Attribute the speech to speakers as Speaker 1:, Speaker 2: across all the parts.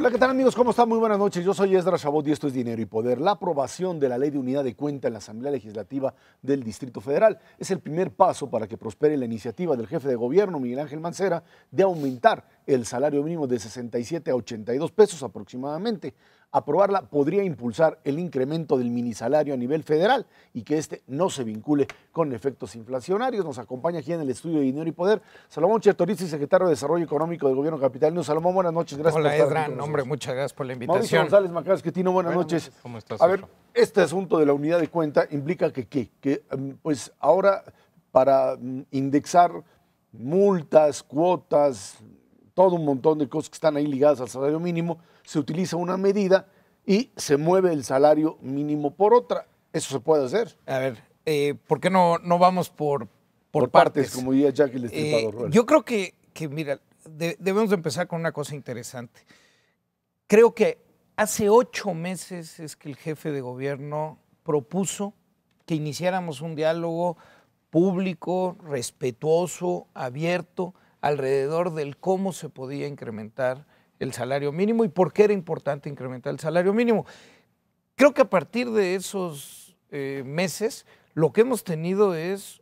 Speaker 1: Hola, ¿qué tal amigos? ¿Cómo están? Muy buenas noches. Yo soy Esdras Chabot y esto es Dinero y Poder. La aprobación de la Ley de Unidad de Cuenta en la Asamblea Legislativa del Distrito Federal es el primer paso para que prospere la iniciativa del jefe de gobierno, Miguel Ángel Mancera, de aumentar el salario mínimo de 67 a 82 pesos aproximadamente. Aprobarla podría impulsar el incremento del minisalario a nivel federal y que este no se vincule con efectos inflacionarios. Nos acompaña aquí en el estudio de Dinero y Poder Salomón Chertorici, secretario de Desarrollo Económico del Gobierno capitalino. Salomón, buenas noches.
Speaker 2: Gracias por estar aquí con nosotros. Hombre, muchas gracias por la invitación.
Speaker 1: Mauricio González Macasquetino, buenas noches.
Speaker 2: ¿Cómo estás?
Speaker 1: A ver, este asunto de la unidad de cuenta implica que pues ahora para indexar multas, cuotas, todo un montón de cosas que están ahí ligadas al salario mínimo, se utiliza una medida y se mueve el salario mínimo por otra. ¿Eso se puede hacer?
Speaker 2: A ver, ¿por qué no vamos por partes?
Speaker 1: Como diría Jack el Destripador.
Speaker 2: Yo creo que mira, debemos de empezar con una cosa interesante. Creo que hace 8 meses es que el jefe de gobierno propuso que iniciáramos un diálogo público, respetuoso, abierto, alrededor del cómo se podía incrementar el salario mínimo y por qué era importante incrementar el salario mínimo. Creo que a partir de esos meses lo que hemos tenido es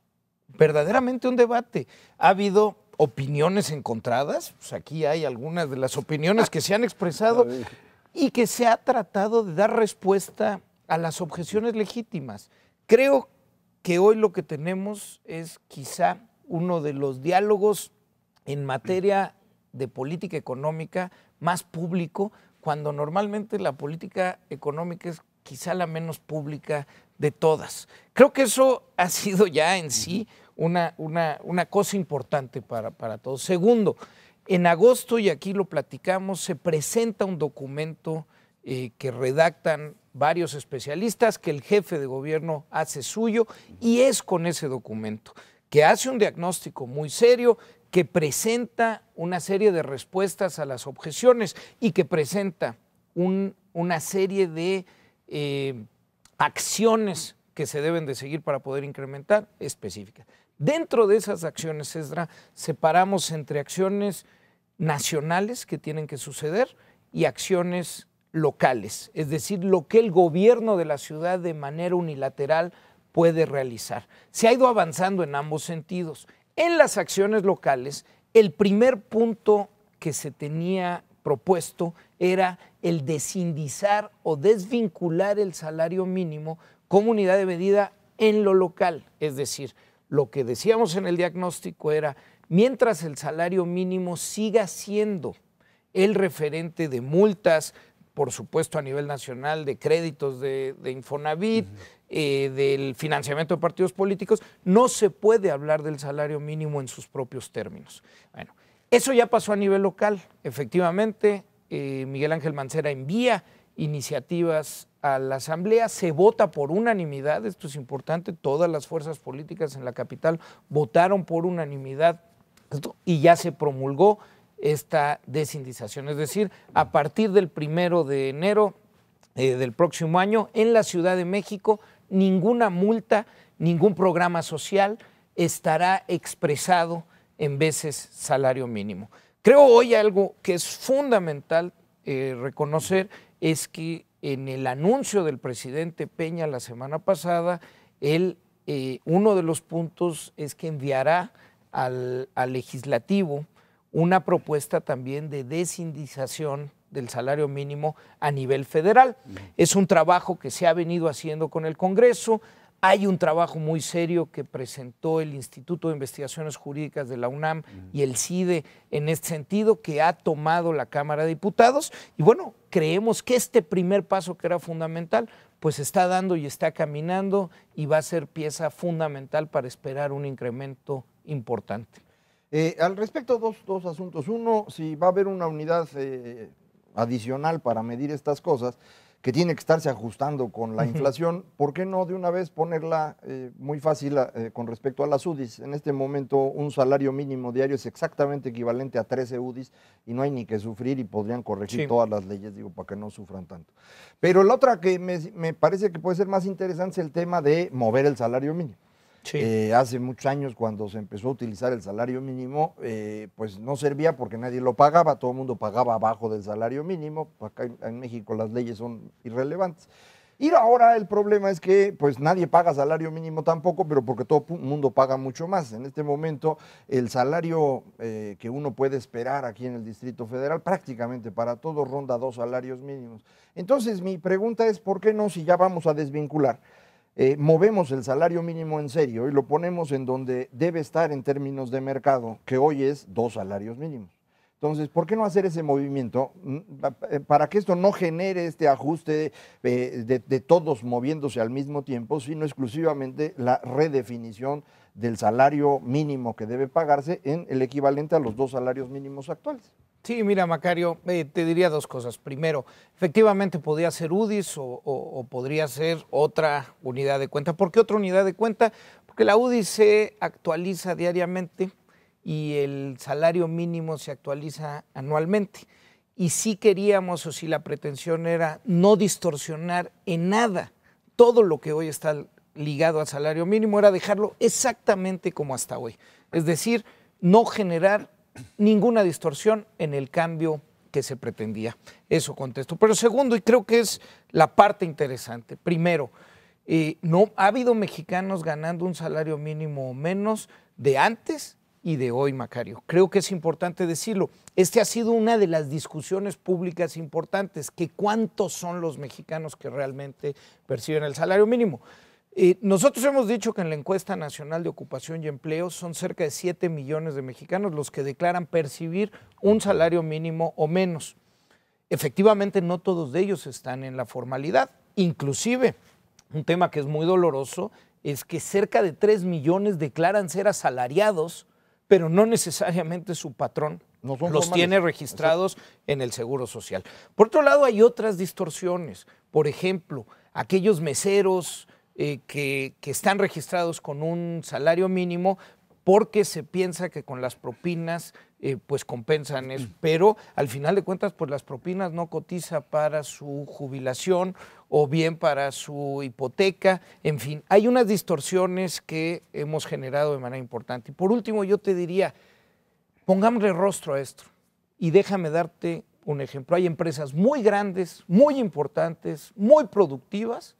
Speaker 2: verdaderamente un debate. Ha habido opiniones encontradas, pues aquí hay algunas de las opiniones que se han expresado y que se ha tratado de dar respuesta a las objeciones legítimas. Creo que hoy lo que tenemos es quizá uno de los diálogos en materia de política económica más público, cuando normalmente la política económica es quizá la menos pública de todas. Creo que eso ha sido ya en sí una cosa importante para todos. Segundo, en agosto, y aquí lo platicamos, se presenta un documento que redactan varios especialistas, que el jefe de gobierno hace suyo, y es con ese documento que hace un diagnóstico muy serio, que presenta una serie de respuestas a las objeciones y que presenta una serie de acciones que se deben de seguir para poder incrementar específicas. Dentro de esas acciones, Esdra, separamos entre acciones nacionales que tienen que suceder y acciones locales, es decir, lo que el gobierno de la ciudad de manera unilateral puede realizar. Se ha ido avanzando en ambos sentidos. En las acciones locales, el primer punto que se tenía propuesto era el desindizar o desvincular el salario mínimo como unidad de medida en lo local. Es decir, lo que decíamos en el diagnóstico era, mientras el salario mínimo siga siendo el referente de multas, por supuesto a nivel nacional, de créditos de Infonavit, del financiamiento de partidos políticos, no se puede hablar del salario mínimo en sus propios términos. Bueno, eso ya pasó a nivel local. Efectivamente, Miguel Ángel Mancera envía iniciativas a la Asamblea, se vota por unanimidad, esto es importante, todas las fuerzas políticas en la capital votaron por unanimidad y ya se promulgó esta desindización, es decir, a partir del 1 de enero del próximo año, en la Ciudad de México, ninguna multa, ningún programa social estará expresado en veces salario mínimo. Creo hoy algo que es fundamental reconocer es que en el anuncio del presidente Peña la semana pasada, uno de los puntos es que enviará al legislativo una propuesta también de desindización del salario mínimo a nivel federal. Es un trabajo que se ha venido haciendo con el Congreso. Hay un trabajo muy serio que presentó el Instituto de Investigaciones Jurídicas de la UNAM y el CIDE en este sentido, que ha tomado la Cámara de Diputados. Y bueno, creemos que este primer paso que era fundamental, pues está dando y está caminando y va a ser pieza fundamental para esperar un incremento importante.
Speaker 3: Al respecto, dos asuntos. Uno, si va a haber una unidad adicional para medir estas cosas, que tiene que estarse ajustando con la inflación, ¿por qué no de una vez ponerla muy fácil con respecto a las UDIs? En este momento un salario mínimo diario es exactamente equivalente a 13 UDIs y no hay ni que sufrir y podrían corregir todas las leyes, digo, para que no sufran tanto. Pero la otra que me parece que puede ser más interesante es el tema de mover el salario mínimo.
Speaker 2: Sí.
Speaker 3: Hace muchos años, cuando se empezó a utilizar el salario mínimo, pues no servía porque nadie lo pagaba, todo el mundo pagaba abajo del salario mínimo. Acá en México las leyes son irrelevantes. Y ahora el problema es que pues nadie paga salario mínimo tampoco, pero porque todo el mundo paga mucho más. En este momento el salario que uno puede esperar aquí en el Distrito Federal prácticamente para todos ronda 2 salarios mínimos. Entonces mi pregunta es, ¿por qué no, si ya vamos a desvincular, movemos el salario mínimo en serio y lo ponemos en donde debe estar en términos de mercado, que hoy es 2 salarios mínimos? Entonces, ¿por qué no hacer ese movimiento para que esto no genere este ajuste de todos moviéndose al mismo tiempo, sino exclusivamente la redefinición del salario mínimo que debe pagarse en el equivalente a los 2 salarios mínimos actuales?
Speaker 2: Sí, mira, Macario, te diría 2 cosas. Primero, efectivamente podría ser UDIs o podría ser otra unidad de cuenta. ¿Por qué otra unidad de cuenta? Porque la UDIs se actualiza diariamente y el salario mínimo se actualiza anualmente. Y si queríamos, o si la pretensión era no distorsionar en nada todo lo que hoy está ligado al salario mínimo, era dejarlo exactamente como hasta hoy. Es decir, no generar ninguna distorsión en el cambio que se pretendía. Eso contesto. Pero segundo, y creo que es la parte interesante, primero, no ha habido mexicanos ganando un salario mínimo o menos de antes y de hoy, Macario. Creo que es importante decirlo. Ha sido una de las discusiones públicas importantes, que cuántos son los mexicanos que realmente perciben el salario mínimo. Nosotros hemos dicho que en la encuesta nacional de ocupación y empleo son cerca de 7 millones de mexicanos los que declaran percibir un salario mínimo o menos. Efectivamente, no todos de ellos están en la formalidad. Inclusive, un tema que es muy doloroso es que cerca de 3 millones declaran ser asalariados, pero no necesariamente su patrón los tiene registrados en el Seguro Social. Por otro lado, hay otras distorsiones. Por ejemplo, aquellos meseros que están registrados con un salario mínimo porque se piensa que con las propinas pues compensan eso, pero al final de cuentas pues las propinas no cotiza para su jubilación o bien para su hipoteca, en fin, hay unas distorsiones que hemos generado de manera importante. Y por último yo te diría, pongámosle rostro a esto y déjame darte un ejemplo. Hay empresas muy grandes, muy importantes, muy productivas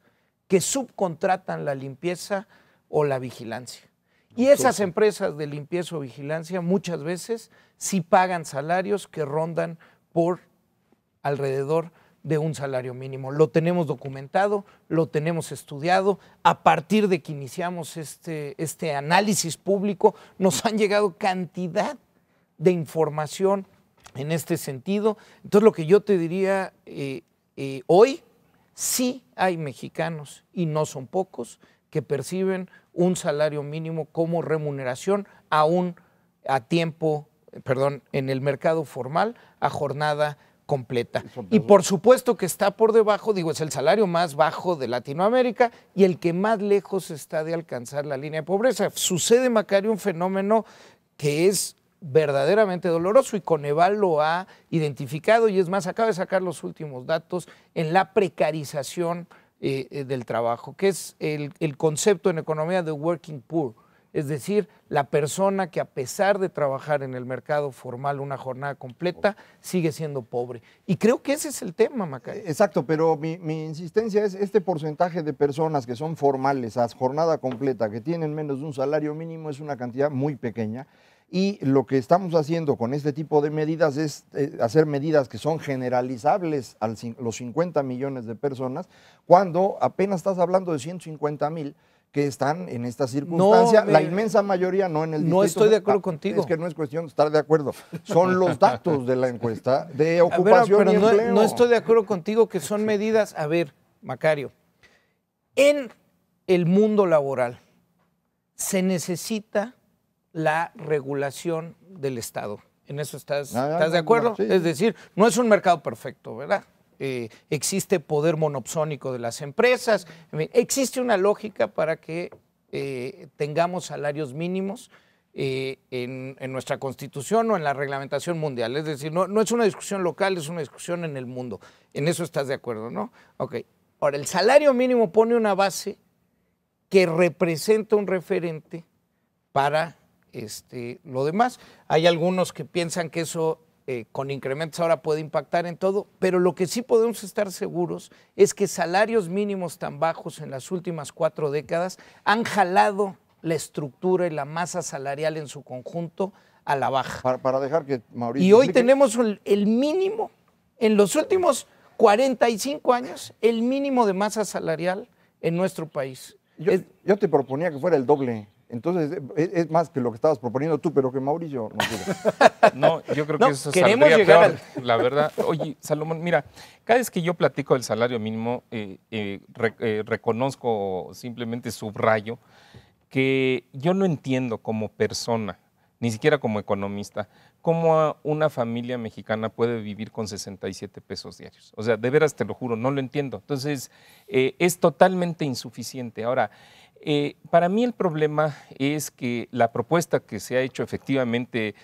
Speaker 2: que subcontratan la limpieza o la vigilancia. Y esas empresas de limpieza o vigilancia muchas veces sí pagan salarios que rondan por alrededor de un salario mínimo. Lo tenemos documentado, lo tenemos estudiado. A partir de que iniciamos este análisis público, nos han llegado cantidad de información en este sentido. Entonces, lo que yo te diría hoy, sí hay mexicanos, y no son pocos, que perciben un salario mínimo como remuneración aún a tiempo, en el mercado formal, a jornada completa. Y por supuesto que está por debajo, es el salario más bajo de Latinoamérica y el que más lejos está de alcanzar la línea de pobreza. Sucede, Macario, un fenómeno que es verdaderamente doloroso y Coneval lo ha identificado, y es más, acaba de sacar los últimos datos en la precarización del trabajo, que es el concepto en economía de working poor, es decir, la persona que a pesar de trabajar en el mercado formal una jornada completa, sigue siendo pobre. Y creo que ese es el tema, Macario.
Speaker 3: Exacto, pero mi insistencia es este porcentaje de personas que son formales a jornada completa, que tienen menos de un salario mínimo, es una cantidad muy pequeña. Y lo que estamos haciendo con este tipo de medidas es hacer medidas que son generalizables a los 50 millones de personas, cuando apenas estás hablando de 150,000 que están en esta circunstancia, la inmensa mayoría no en el distrito.
Speaker 2: No estoy de acuerdo contigo.
Speaker 3: Es que no es cuestión de estar de acuerdo, son los datos de la encuesta de ocupación y empleo.
Speaker 2: No estoy de acuerdo contigo que son medidas, a ver, Macario, en el mundo laboral se necesita la regulación del Estado. ¿En eso estás de acuerdo? Sí. Es decir, no es un mercado perfecto, ¿verdad? Existe poder monopsónico de las empresas, existe una lógica para que tengamos salarios mínimos en nuestra Constitución o en la reglamentación mundial. Es decir, no es una discusión local, es una discusión en el mundo. En eso estás de acuerdo, ¿no? Ok. Ahora, el salario mínimo pone una base que representa un referente para lo demás. Hay algunos que piensan que eso con incrementos ahora puede impactar en todo, pero lo que sí podemos estar seguros es que salarios mínimos tan bajos en las últimas 4 décadas han jalado la estructura y la masa salarial en su conjunto a la baja.
Speaker 3: Para dejar que Mauricio
Speaker 2: Y hoy
Speaker 3: explique.
Speaker 2: tenemos el mínimo, en los últimos 45 años, el mínimo de masa salarial en nuestro país.
Speaker 3: Yo te proponía que fuera el doble. Entonces, es más que lo que estabas proponiendo tú, pero que Mauricio no pudo.
Speaker 4: No, yo creo
Speaker 2: No,
Speaker 4: que eso
Speaker 2: queremos
Speaker 4: saldría
Speaker 2: llegar
Speaker 4: peor, la verdad. Oye, Salomón, mira, cada vez que yo platico del salario mínimo, reconozco, simplemente subrayo, que yo no entiendo como persona, ni siquiera como economista, cómo una familia mexicana puede vivir con 67 pesos diarios. O sea, de veras te lo juro, no lo entiendo. Entonces, es totalmente insuficiente. Ahora, para mí el problema es que la propuesta que se ha hecho efectivamente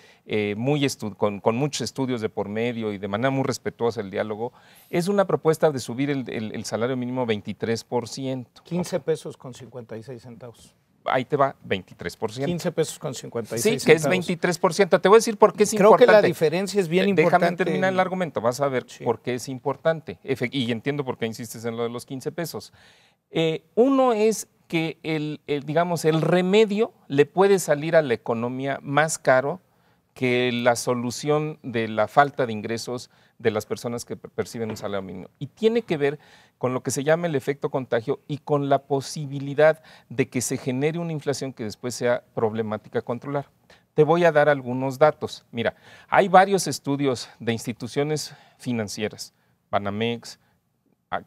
Speaker 4: con muchos estudios de por medio y de manera muy respetuosa el diálogo, es una propuesta de subir el salario mínimo 23%.
Speaker 2: 15 pesos con 56 centavos.
Speaker 4: Ahí te va, 23%.
Speaker 2: 15 pesos con 56
Speaker 4: Sí, que es
Speaker 2: centavos.
Speaker 4: 23%. Te voy a decir por qué es
Speaker 2: Creo
Speaker 4: importante.
Speaker 2: que la diferencia es bien importante.
Speaker 4: Déjame terminar el argumento, vas a ver
Speaker 2: Sí.
Speaker 4: por qué es importante. Y entiendo por qué insistes en lo de los 15 pesos. Uno es que digamos, el remedio le puede salir a la economía más caro que la solución de la falta de ingresos de las personas que perciben un salario mínimo. Y tiene que ver con lo que se llama el efecto contagio y con la posibilidad de que se genere una inflación que después sea problemática controlar. Te voy a dar algunos datos. Mira, hay varios estudios de instituciones financieras, Banamex,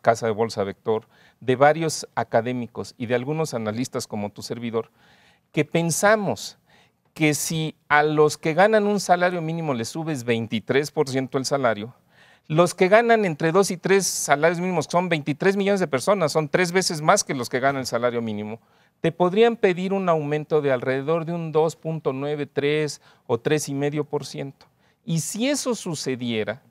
Speaker 4: Casa de Bolsa Vector, de varios académicos y de algunos analistas como tu servidor, que pensamos que si a los que ganan un salario mínimo les subes 23% el salario, los que ganan entre 2 y 3 salarios mínimos, que son 23 millones de personas, son 3 veces más que los que ganan el salario mínimo, te podrían pedir un aumento de alrededor de un 2.9, 3 o 3,5%. Y si eso sucediera,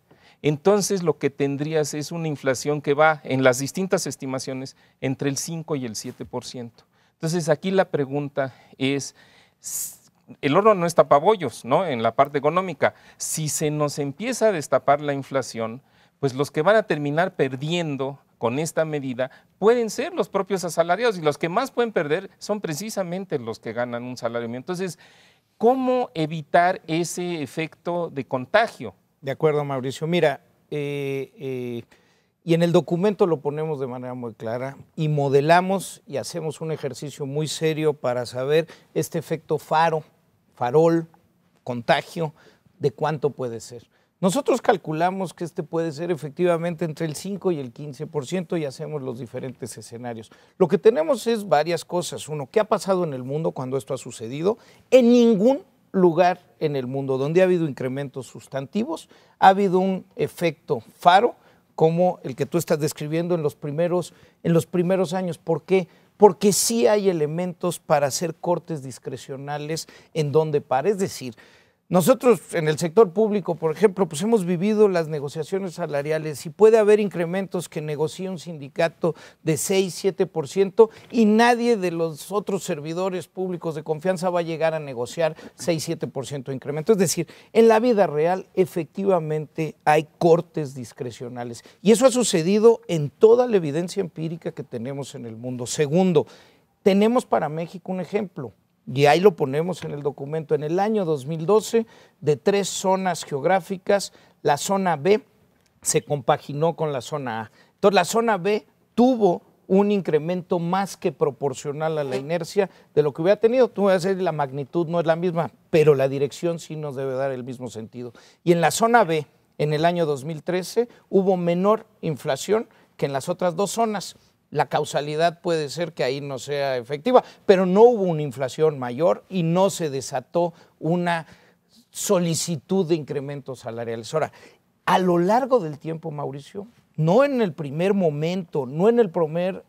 Speaker 4: entonces lo que tendrías es una inflación que va, en las distintas estimaciones, entre el 5 y el 7%. Entonces aquí la pregunta es, el horno no es tapabollos, ¿no? En la parte económica. Si se nos empieza a destapar la inflación, pues los que van a terminar perdiendo con esta medida pueden ser los propios asalariados, y los que más pueden perder son precisamente los que ganan un salario mínimo. Entonces, ¿cómo evitar ese efecto de contagio?
Speaker 2: De acuerdo, Mauricio. Mira, y en el documento lo ponemos de manera muy clara y modelamos y hacemos un ejercicio muy serio para saber este efecto farol, contagio, de cuánto puede ser. Nosotros calculamos que puede ser efectivamente entre el 5 y el 15% y hacemos los diferentes escenarios. Lo que tenemos es varias cosas. Uno, ¿qué ha pasado en el mundo cuando esto ha sucedido? En ningún lugar en el mundo donde ha habido incrementos sustantivos ha habido un efecto faro como el que tú estás describiendo en los primeros años. ¿Por qué? Porque sí hay elementos para hacer cortes discrecionales en donde para. Es decir, nosotros en el sector público, por ejemplo, pues hemos vivido las negociaciones salariales y puede haber incrementos que negocie un sindicato de 6, 7% y nadie de los otros servidores públicos de confianza va a llegar a negociar 6, 7% de incremento. Es decir, en la vida real efectivamente hay cortes discrecionales y eso ha sucedido en toda la evidencia empírica que tenemos en el mundo. Segundo, tenemos para México un ejemplo. Y ahí lo ponemos en el documento. En el año 2012, de 3 zonas geográficas, la zona B se compaginó con la zona A. Entonces, la zona B tuvo un incremento más que proporcional a la inercia de lo que hubiera tenido. Tú vas a decir, la magnitud no es la misma, pero la dirección sí nos debe dar el mismo sentido. Y en la zona B, en el año 2013, hubo menor inflación que en las otras 2 zonas. La causalidad puede ser que ahí no sea efectiva, pero no hubo una inflación mayor y no se desató una solicitud de incrementos salariales. Ahora, a lo largo del tiempo, Mauricio, no en el primer momento, no en el primer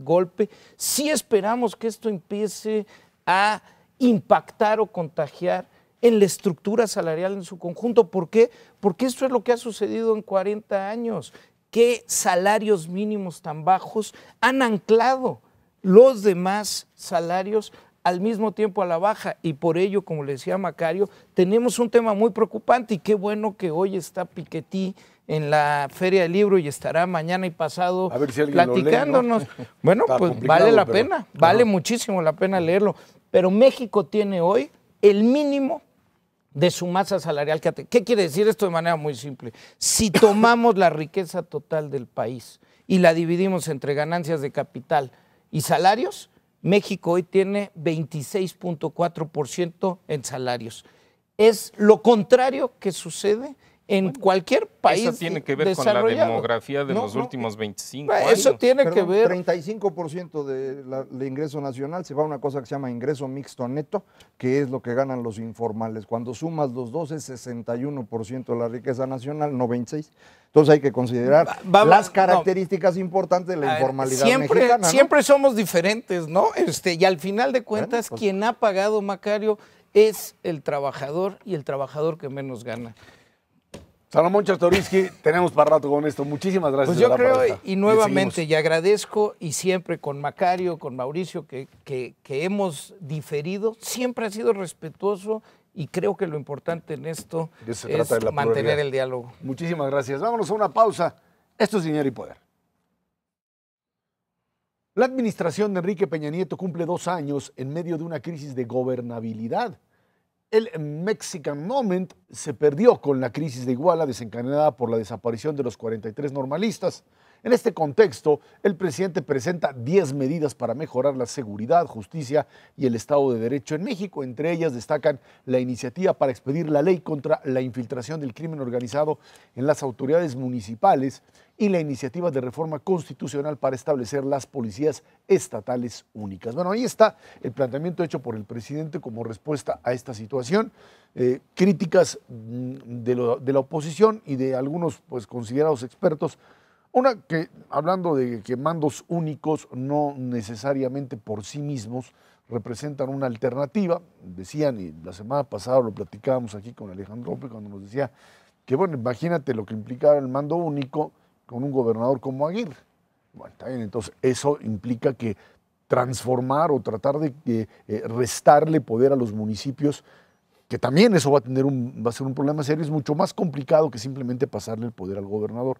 Speaker 2: golpe, sí esperamos que esto empiece a impactar o contagiar en la estructura salarial en su conjunto. ¿Por qué? Porque esto es lo que ha sucedido en 40 años. ¿Qué salarios mínimos tan bajos han anclado los demás salarios al mismo tiempo a la baja, y por ello, como le decía Macario, tenemos un tema muy preocupante, y qué bueno que hoy está Piketty en la Feria del Libro y estará mañana y pasado
Speaker 1: a ver si
Speaker 2: platicándonos.
Speaker 1: Lo lee, ¿no?
Speaker 2: Bueno,
Speaker 1: Está
Speaker 2: pues
Speaker 1: complicado,
Speaker 2: vale la
Speaker 1: pero,
Speaker 2: pena, vale muchísimo la pena leerlo, pero México tiene hoy el mínimo de su masa salarial. ¿Qué quiere decir esto de manera muy simple? Si tomamos la riqueza total del país y la dividimos entre ganancias de capital y salarios, México hoy tiene 26.4% en salarios. Es lo contrario que sucede en cualquier país
Speaker 4: Eso tiene que ver con la demografía de los últimos 25 años.
Speaker 2: Eso tiene que ver.
Speaker 3: 35% del ingreso nacional se va a una cosa que se llama ingreso mixto neto, que es lo que ganan los informales. Cuando sumas los dos es 61% de la riqueza nacional, no 26%. Entonces hay que considerar las características importantes de la informalidad mexicana, ¿no?
Speaker 2: Siempre somos diferentes, ¿no? Y al final de cuentas,
Speaker 3: pues,
Speaker 2: quien ha pagado, Macario, es el trabajador, y el trabajador que menos gana.
Speaker 1: Salomón Chertorivsky, tenemos para rato con esto. Muchísimas gracias.
Speaker 2: Pues yo creo, y nuevamente, y agradezco, y siempre con Macario, con Mauricio, que hemos diferido, siempre ha sido respetuoso, y creo que lo importante en esto es mantener el diálogo.
Speaker 1: Muchísimas gracias. Vámonos a una pausa. Esto es Dinero y Poder. La administración de Enrique Peña Nieto cumple 2 años en medio de una crisis de gobernabilidad. El Mexican Moment se perdió con la crisis de Iguala desencadenada por la desaparición de los 43 normalistas. En este contexto, el presidente presenta 10 medidas para mejorar la seguridad, justicia y el Estado de Derecho en México. Entre ellas destacan la iniciativa para expedir la ley contra la infiltración del crimen organizado en las autoridades municipales y la iniciativa de reforma constitucional para establecer las policías estatales únicas. Bueno, ahí está el planteamiento hecho por el presidente como respuesta a esta situación. Críticas de la oposición y de algunos pues, considerados expertos. Una que, hablando de que mandos únicos no necesariamente por sí mismos representan una alternativa, decían, y la semana pasada lo platicábamos aquí con Alejandro López cuando nos decía que, bueno, imagínate lo que implicaba el mando único con un gobernador como Aguirre. Bueno, está bien, entonces eso implica que transformar o tratar de restarle poder a los municipios, que también eso va a ser un problema serio, es mucho más complicado que simplemente pasarle el poder al gobernador.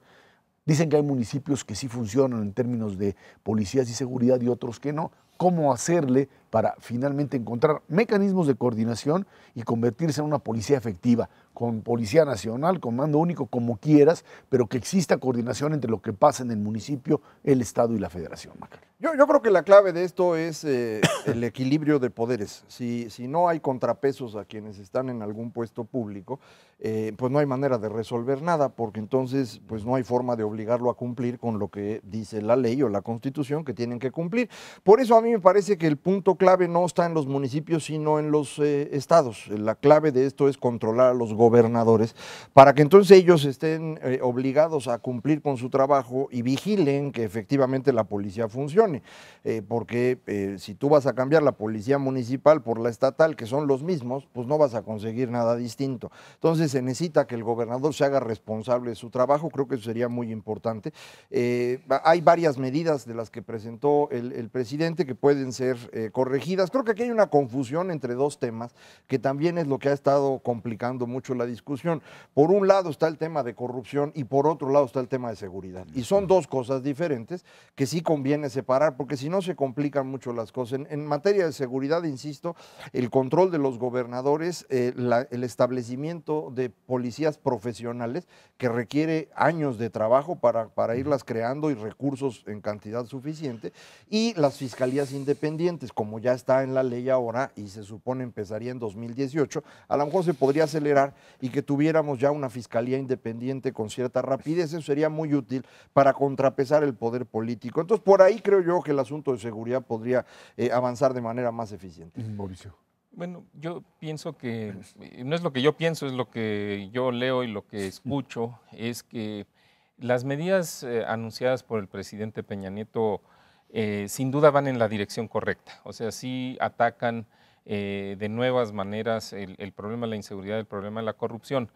Speaker 1: Dicen que hay municipios que sí funcionan en términos de policías y seguridad y otros que no. ¿Cómo hacerle para finalmente encontrar mecanismos de coordinación y convertirse en una policía efectiva, con policía nacional, con mando único, como quieras, pero que exista coordinación entre lo que pasa en el municipio, el Estado y la Federación, Macario?
Speaker 3: Yo creo que la clave de esto es el equilibrio de poderes. Si no hay contrapesos a quienes están en algún puesto público, pues no hay manera de resolver nada, porque entonces pues no hay forma de obligarlo a cumplir con lo que dice la ley o la Constitución que tienen que cumplir. Por eso a mí me parece que el punto clave no está en los municipios, sino en los estados. La clave de esto es controlar a los gobernadores para que entonces ellos estén obligados a cumplir con su trabajo y vigilen que efectivamente la policía funcione. Porque si tú vas a cambiar la policía municipal por la estatal, que son los mismos, pues no vas a conseguir nada distinto. Entonces se necesita que el gobernador se haga responsable de su trabajo, creo que eso sería muy importante. Hay varias medidas de las que presentó el presidente que pueden ser corregidas. Creo que aquí hay una confusión entre dos temas, que también es lo que ha estado complicando mucho la discusión. Por un lado está el tema de corrupción y por otro lado está el tema de seguridad. Y son dos cosas diferentes que sí conviene separar, porque si no se complican mucho las cosas. En materia de seguridad, insisto, el control de los gobernadores, el establecimiento de policías profesionales que requiere años de trabajo para irlas creando y recursos en cantidad suficiente, y las fiscalías independientes, como ya está en la ley ahora y se supone empezaría en 2018, a lo mejor se podría acelerar y que tuviéramos ya una fiscalía independiente con cierta rapidez. Eso sería muy útil para contrapesar el poder político. Entonces, por ahí creo yo que el asunto de seguridad podría avanzar de manera más eficiente.
Speaker 1: Mauricio.
Speaker 4: Bueno, yo pienso que, no es lo que yo pienso, es lo que yo leo y lo que escucho, es que las medidas anunciadas por el presidente Peña Nieto sin duda van en la dirección correcta. O sea, sí atacan de nuevas maneras el problema de la inseguridad, el problema de la corrupción.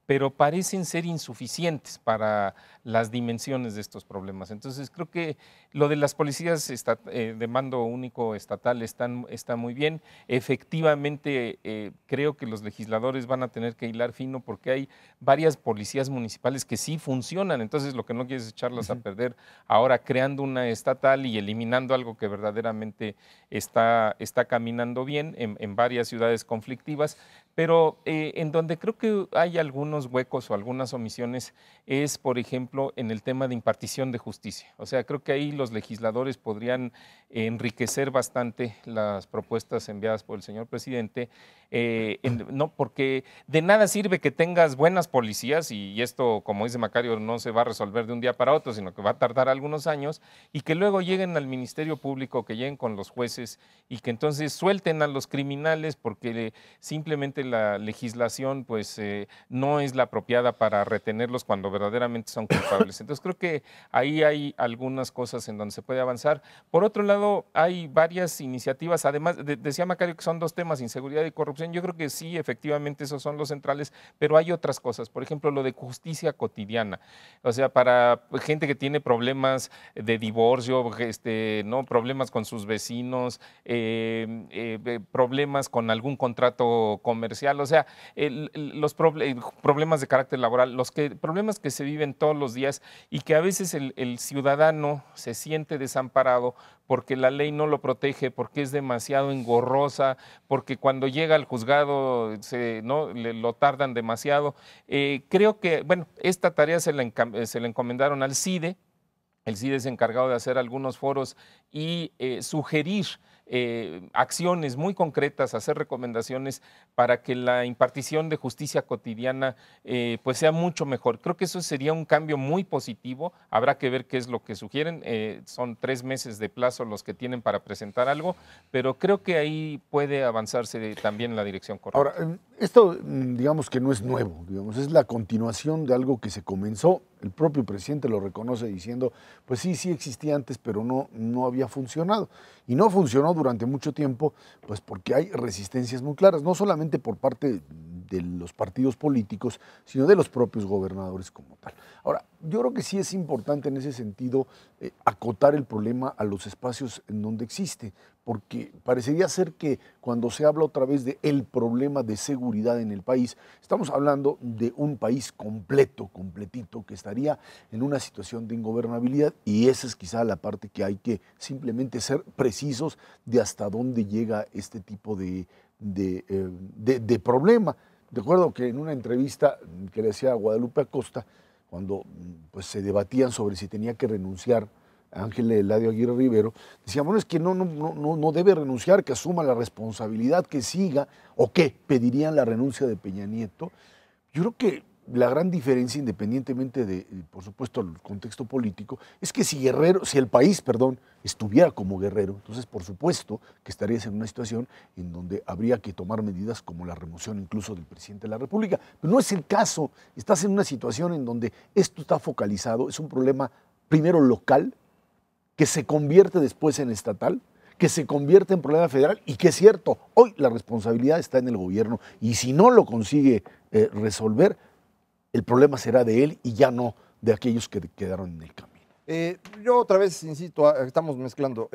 Speaker 4: pero parecen ser insuficientes para las dimensiones de estos problemas. Entonces creo que lo de las policías de mando único estatal está muy bien. Efectivamente, creo que los legisladores van a tener que hilar fino porque hay varias policías municipales que sí funcionan. Entonces lo que no quieres es echarlas a perder ahora creando una estatal y eliminando algo que verdaderamente está caminando bien en varias ciudades conflictivas. Pero en donde creo que hay algunos huecos o algunas omisiones es, por ejemplo, en el tema de impartición de justicia. O sea, creo que ahí los legisladores podrían enriquecer bastante las propuestas enviadas por el señor presidente, no, porque de nada sirve que tengas buenas policías y esto, como dice Macario, no se va a resolver de un día para otro, sino que va a tardar algunos años y que luego lleguen al Ministerio Público, que lleguen con los jueces y que entonces suelten a los criminales porque simplemente la legislación pues no es la apropiada para retenerlos cuando verdaderamente son culpables. Entonces creo que ahí hay algunas cosas en donde se puede avanzar. Por otro lado, hay varias iniciativas, además, decía Macario que son dos temas, inseguridad y corrupción. Yo creo que sí, efectivamente esos son los centrales, pero hay otras cosas. Por ejemplo, lo de justicia cotidiana. O sea, para gente que tiene problemas de divorcio, ¿no? Problemas con sus vecinos, problemas con algún contrato comercial, o sea, los problemas de carácter laboral, problemas que se viven todos los días y que a veces el ciudadano se siente desamparado porque la ley no lo protege, porque es demasiado engorrosa, porque cuando llega al juzgado lo tardan demasiado. Creo que, bueno, esta tarea se la encomendaron al CIDE. El CIDE es encargado de hacer algunos foros y sugerir acciones muy concretas, hacer recomendaciones para que la impartición de justicia cotidiana pues sea mucho mejor. Creo que eso sería un cambio muy positivo. Habrá que ver qué es lo que sugieren. Son 3 meses de plazo los que tienen para presentar algo, pero creo que ahí puede avanzarse también en la dirección correcta.
Speaker 1: Ahora, esto digamos que no es nuevo, digamos, es la continuación de algo que se comenzó. El propio presidente lo reconoce diciendo, pues sí existía antes, pero no había funcionado. Y no funcionó durante mucho tiempo, pues porque hay resistencias muy claras, no solamente por parte de los partidos políticos, sino de los propios gobernadores como tal. Ahora, yo creo que sí es importante en ese sentido acotar el problema a los espacios en donde existe, porque parecería ser que cuando se habla otra vez de el problema de seguridad en el país, estamos hablando de un país completito, que estaría en una situación de ingobernabilidad, y esa es quizá la parte que hay que simplemente ser precisos de hasta dónde llega este tipo de problema. Recuerdo que en una entrevista que le hacía a Guadalupe Acosta, cuando pues, se debatían sobre si tenía que renunciar Ángel Eladio Aguirre Rivero, decía, bueno, es que no debe renunciar, que asuma la responsabilidad, que siga, o qué, pedirían la renuncia de Peña Nieto. Yo creo que la gran diferencia, independientemente de, por supuesto, el contexto político, es que si el país, estuviera como Guerrero, entonces por supuesto que estarías en una situación en donde habría que tomar medidas como la remoción incluso del presidente de la República. Pero no es el caso, estás en una situación en donde esto está focalizado, es un problema primero local, que se convierte después en estatal, que se convierte en problema federal y que es cierto, hoy la responsabilidad está en el gobierno y si no lo consigue resolver, el problema será de él y ya no de aquellos que quedaron en el camino.
Speaker 3: Yo otra vez, insisto, estamos mezclando.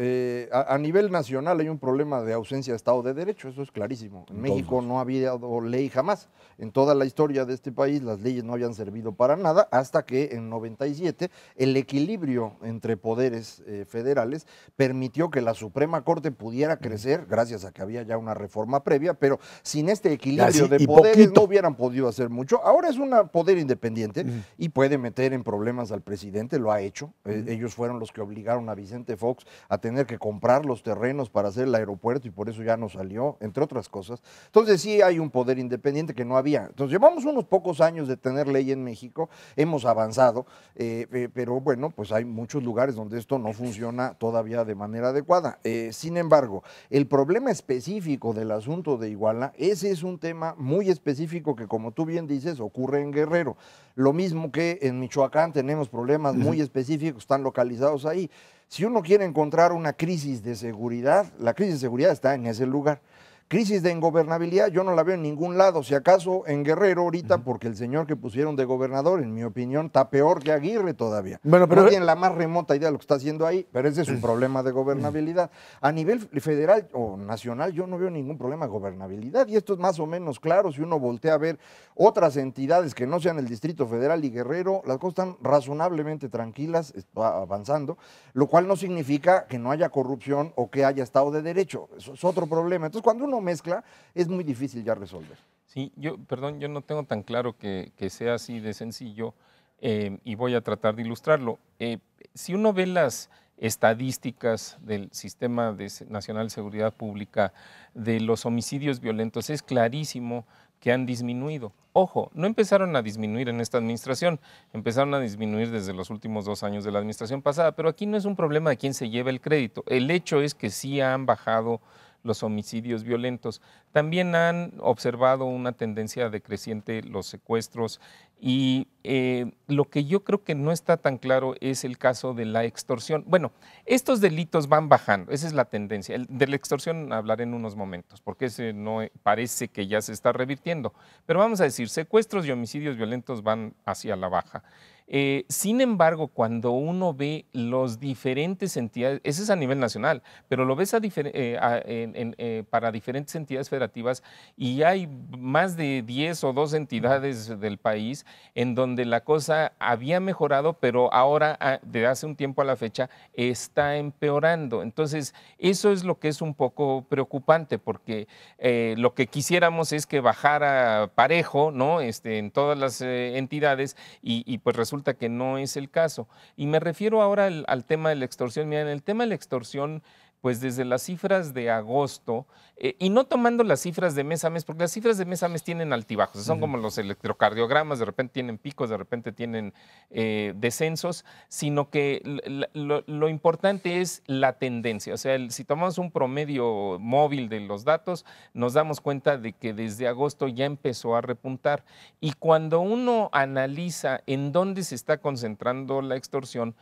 Speaker 3: A nivel nacional hay un problema de ausencia de Estado de Derecho, eso es clarísimo. En México no había ley jamás. En toda la historia de este país las leyes no habían servido para nada hasta que en 97 el equilibrio entre poderes federales permitió que la Suprema Corte pudiera crecer, gracias a que había ya una reforma previa, pero sin este equilibrio de poderes no hubieran podido hacer mucho. Ahora es un poder independiente y puede meter en problemas al presidente, lo ha hecho. Ellos fueron los que obligaron a Vicente Fox a tener que comprar los terrenos para hacer el aeropuerto y por eso ya no salió, entre otras cosas. Entonces sí hay un poder independiente que no había. Entonces llevamos unos pocos años de tener ley en México, hemos avanzado, pero bueno, pues hay muchos lugares donde esto no funciona todavía de manera adecuada. Sin embargo, el problema específico del asunto de Iguala, ese es un tema muy específico que, como tú bien dices, ocurre en Guerrero. Lo mismo que en Michoacán tenemos problemas muy específicos, están localizados ahí. Si uno quiere encontrar una crisis de seguridad, la crisis de seguridad está en ese lugar. Crisis de ingobernabilidad yo no la veo en ningún lado, si acaso en Guerrero ahorita, porque el señor que pusieron de gobernador, en mi opinión, está peor que Aguirre todavía.
Speaker 1: Bueno, pero
Speaker 3: no tiene la más remota idea de lo que está haciendo ahí, pero ese es un problema de gobernabilidad. A nivel federal o nacional yo no veo ningún problema de gobernabilidad, y esto es más o menos claro si uno voltea a ver otras entidades que no sean el Distrito Federal y Guerrero, las cosas están razonablemente tranquilas, está avanzando, lo cual no significa que no haya corrupción o que haya Estado de Derecho, eso es otro problema. Entonces cuando uno mezcla, es muy difícil ya resolver.
Speaker 4: Sí, yo no tengo tan claro que sea así de sencillo, y voy a tratar de ilustrarlo. Si uno ve las estadísticas del Sistema Nacional de Seguridad Pública de los homicidios violentos, es clarísimo que han disminuido. Ojo, no empezaron a disminuir en esta administración, empezaron a disminuir desde los últimos 2 años de la administración pasada, pero aquí no es un problema de quién se lleva el crédito. El hecho es que sí han bajado los homicidios violentos. También han observado una tendencia decreciente los secuestros y lo que yo creo que no está tan claro es el caso de la extorsión. Bueno, estos delitos van bajando, esa es la tendencia. De la extorsión hablaré en unos momentos, porque ese no parece que ya se está revirtiendo. Pero vamos a decir, secuestros y homicidios violentos van hacia la baja. Sin embargo, cuando uno ve los diferentes entidades, ese es a nivel nacional, pero lo ves para diferentes entidades federativas y hay más de 10 o 12 entidades del país en donde la cosa había mejorado, pero ahora, de hace un tiempo a la fecha, está empeorando. Entonces, eso es lo que es un poco preocupante, porque lo que quisiéramos es que bajara parejo, ¿no? En todas las entidades y pues resulta que no es el caso. Y me refiero ahora al tema de la extorsión. Miren, el tema de la extorsión, pues desde las cifras de agosto, y no tomando las cifras de mes a mes, porque las cifras de mes a mes tienen altibajos, son como los electrocardiogramas, de repente tienen picos, de repente tienen descensos, sino que lo importante es la tendencia. O sea, si tomamos un promedio móvil de los datos, nos damos cuenta de que desde agosto ya empezó a repuntar. Y cuando uno analiza en dónde se está concentrando la extorsión,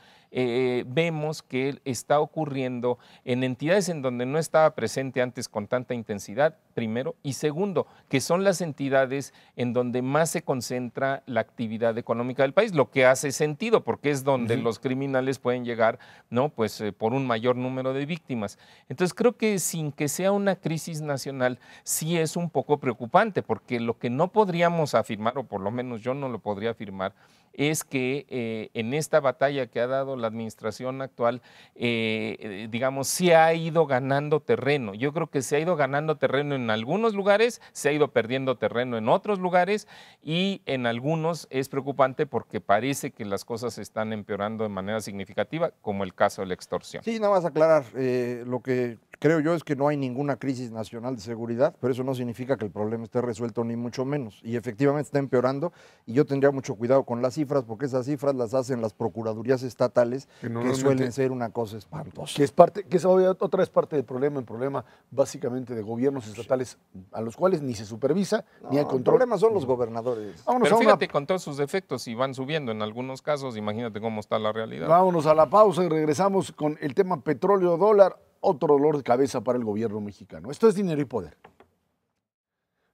Speaker 4: vemos que está ocurriendo en entidades en donde no estaba presente antes con tanta intensidad, primero, y segundo, que son las entidades en donde más se concentra la actividad económica del país, lo que hace sentido, porque es donde los criminales pueden llegar, ¿no? Pues por un mayor número de víctimas. Entonces creo que sin que sea una crisis nacional, sí es un poco preocupante, porque lo que no podríamos afirmar, o por lo menos yo no lo podría afirmar, es que en esta batalla que ha dado la administración actual, digamos, se ha ido ganando terreno. Yo creo que se ha ido ganando terreno en algunos lugares, se ha ido perdiendo terreno en otros lugares y en algunos es preocupante porque parece que las cosas están empeorando de manera significativa, como el caso de la extorsión.
Speaker 3: Sí, nada más aclarar, lo que creo yo es que no hay ninguna crisis nacional de seguridad, pero eso no significa que el problema esté resuelto ni mucho menos. Y efectivamente está empeorando y yo tendría mucho cuidado con las cifras porque esas cifras las hacen las procuradurías estatales que suelen ser una cosa espantosa.
Speaker 1: Que es otra vez parte del problema, el problema básicamente de gobiernos estatales a los cuales ni se supervisa ni hay control.
Speaker 3: El problema son los gobernadores.
Speaker 4: Pero fíjate, con todos sus defectos, y van subiendo en algunos casos, imagínate cómo está la realidad.
Speaker 1: Vámonos a la pausa y regresamos con el tema petróleo dólar, otro dolor de cabeza para el gobierno mexicano. Esto es Dinero y Poder.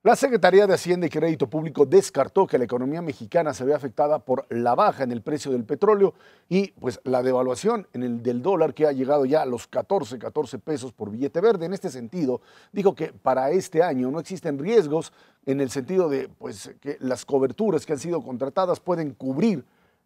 Speaker 1: La Secretaría de Hacienda y Crédito Público descartó que la economía mexicana se vea afectada por la baja en el precio del petróleo y pues la devaluación del dólar que ha llegado ya a los 14 pesos por billete verde. En este sentido, dijo que para este año no existen riesgos en el sentido de pues, que las coberturas que han sido contratadas pueden cubrir